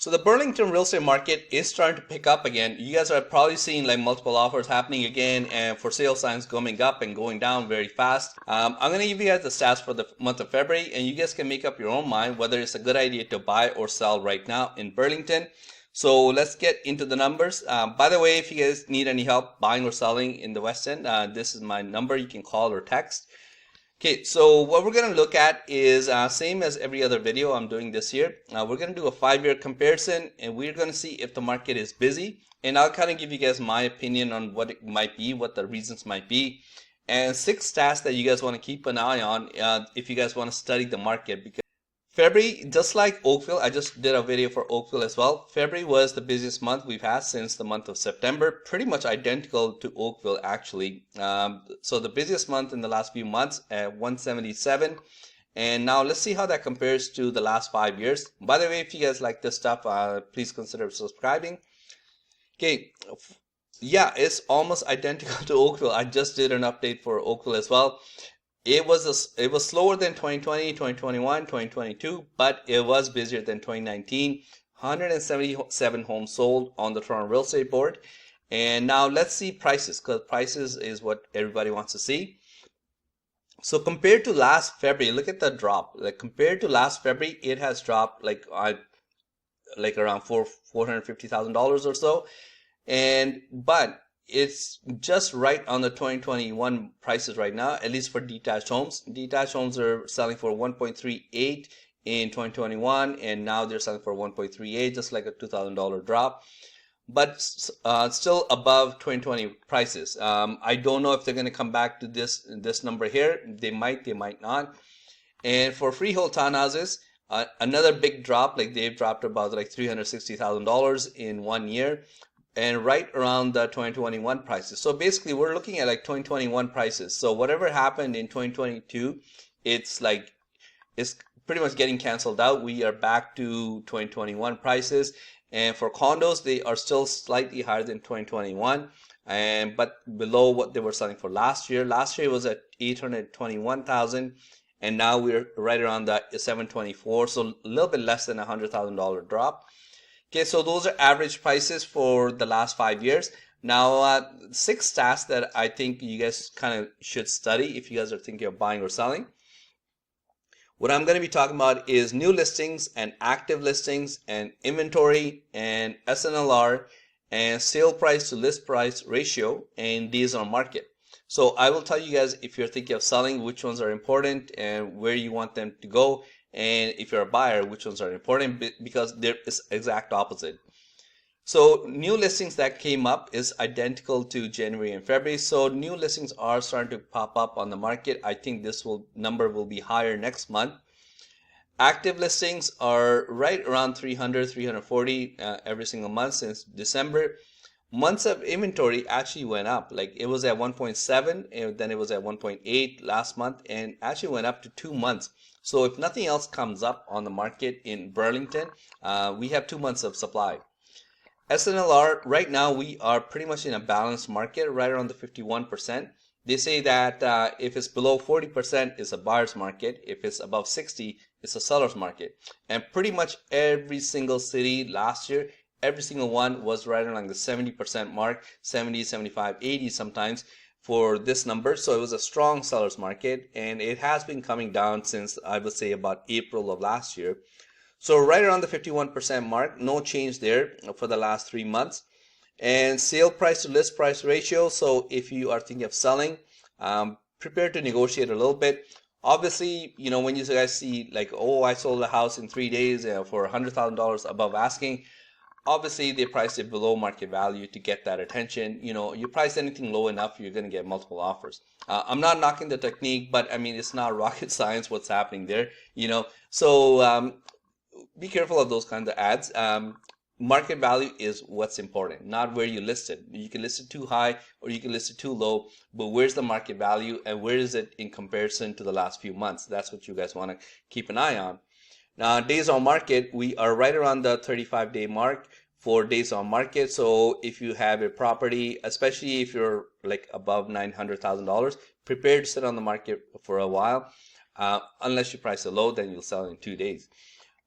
So the Burlington real estate market is starting to pick up again. You guys are probably seeing like multiple offers happening again and for sale signs going up and going down very fast. I'm going to give you guys the stats for the month of February, and you guys can make up your own mind whether it's a good idea to buy or sell right now in Burlington. So let's get into the numbers. By the way, if you guys need any help buying or selling in the West End, this is my number. You can call or text. Okay, so what we're going to look at is same as every other video I'm doing this year. We're going to do a 5-year comparison, and we're going to see if the market is busy. And I'll kind of give you guys my opinion on what it might be, what the reasons might be, and 6 stats that you guys want to keep an eye on if you guys want to study the market. Because February, just like Oakville, I just did a video for Oakville as well. February was the busiest month we've had since the month of September, pretty much identical to Oakville actually. So the busiest month in the last few months at 177. And now let's see how that compares to the last 5 years. By the way, if you guys like this stuff, please consider subscribing. Okay, yeah, it's almost identical to Oakville. I just did an update for Oakville as well. It was slower than 2020, 2021, 2022, but it was busier than 2019. 177 homes sold on the Toronto Real Estate Board. And now let's see prices, because prices is what everybody wants to see. So compared to last February, look at the drop. Like compared to last February, it has dropped like around $450,000 or so. But it's just right on the 2021 prices right now, at least for detached homes. Detached homes are selling for 1.38 in 2021, and now they're selling for 1.38, just like a $2,000 drop, but still above 2020 prices. I don't know if they're going to come back to this number here. They might not. And for freehold townhouses, another big drop. Like they've dropped about like $360,000 in 1 year. And right around the 2021 prices. So basically we're looking at like 2021 prices. So whatever happened in 2022, it's pretty much getting canceled out. We are back to 2021 prices. And for condos, they are still slightly higher than 2021, but below what they were selling for last year. Last year was at 821,000, and now we're right around that 724. So a little bit less than $100,000 drop. Okay, so those are average prices for the last 5 years. Now, 6 stats that I think you guys kind of should study if you guys are thinking of buying or selling. What I'm going to be talking about is new listings and active listings and inventory and SNLR and sale price to list price ratio and days on market. So I will tell you guys, if you're thinking of selling, which ones are important and where you want them to go. And if you're a buyer, which ones are important, because there is exact opposite. So new listings that came up is identical to January and February. So new listings are starting to pop up on the market. I think this number will be higher next month. Active listings are right around 300, 340 every single month since December. Months of inventory actually went up. Like it was at 1.7 and then it was at 1.8 last month, and actually went up to 2 months. So if nothing else comes up on the market in Burlington, we have 2 months of supply. SNLR, right now we are pretty much in a balanced market, right around the 51%. They say that if it's below 40%, it's a buyer's market. If it's above 60, it's a seller's market. And pretty much every single city last year, every single one was right around the 70% mark, 70, 75, 80 sometimes for this number. So it was a strong seller's market, and it has been coming down since I would say about April of last year. So right around the 51% mark, no change there for the last 3 months. And sale price to list price ratio. So if you are thinking of selling, prepare to negotiate a little bit. Obviously, you know, when you guys see like, oh, I sold a house in 3 days for $100,000 above asking, obviously they priced it below market value to get that attention. You know, you price anything low enough, you're going to get multiple offers. I'm not knocking the technique, but I mean, it's not rocket science what's happening there, you know. So be careful of those kinds of ads. Market value is what's important, not where you list it. You can list it too high or you can list it too low, but where's the market value and where is it in comparison to the last few months? That's what you guys want to keep an eye on. Now, days on market, we are right around the 35-day mark for days on market. So if you have a property, especially if you're like above $900,000, prepare to sit on the market for a while. Unless you price it low, then you'll sell in 2 days.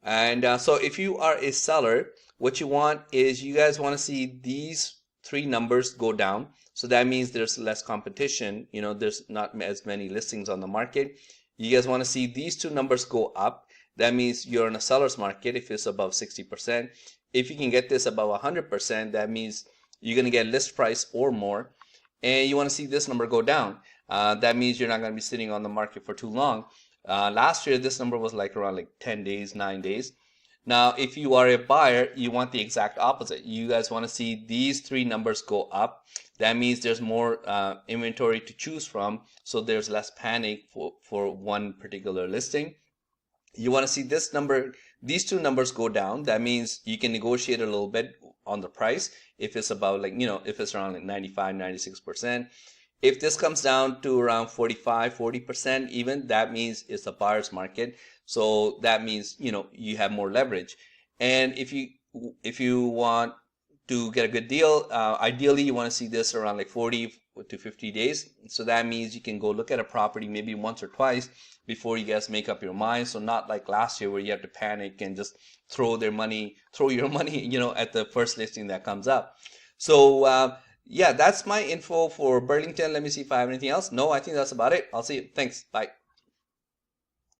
And so if you are a seller, what you want is you guys want to see these three numbers go down. So that means there's less competition. You know, there's not as many listings on the market. You guys want to see these two numbers go up. That means you're in a seller's market if it's above 60%. If you can get this above 100%, that means you're going to get list price or more. And you want to see this number go down. That means you're not going to be sitting on the market for too long. Last year, this number was like around like 10 days, 9 days. Now, if you are a buyer, you want the exact opposite. You guys want to see these three numbers go up. That means there's more inventory to choose from, so there's less panic for one particular listing. You want to see this number, these two numbers go down. That means you can negotiate a little bit on the price if it's about like, you know, if it's around like 95, 96%. If this comes down to around 45, 40% even, that means it's a buyer's market. So that means, you know, you have more leverage. And if you want to get a good deal, ideally you want to see this around like 40 to 50 days. So that means you can go look at a property maybe once or twice before you guys make up your mind. So not like last year where you have to panic and just throw your money, you know, at the first listing that comes up. So yeah, that's my info for Burlington. Let me see if I have anything else. No, I think that's about it. I'll see you. Thanks. Bye.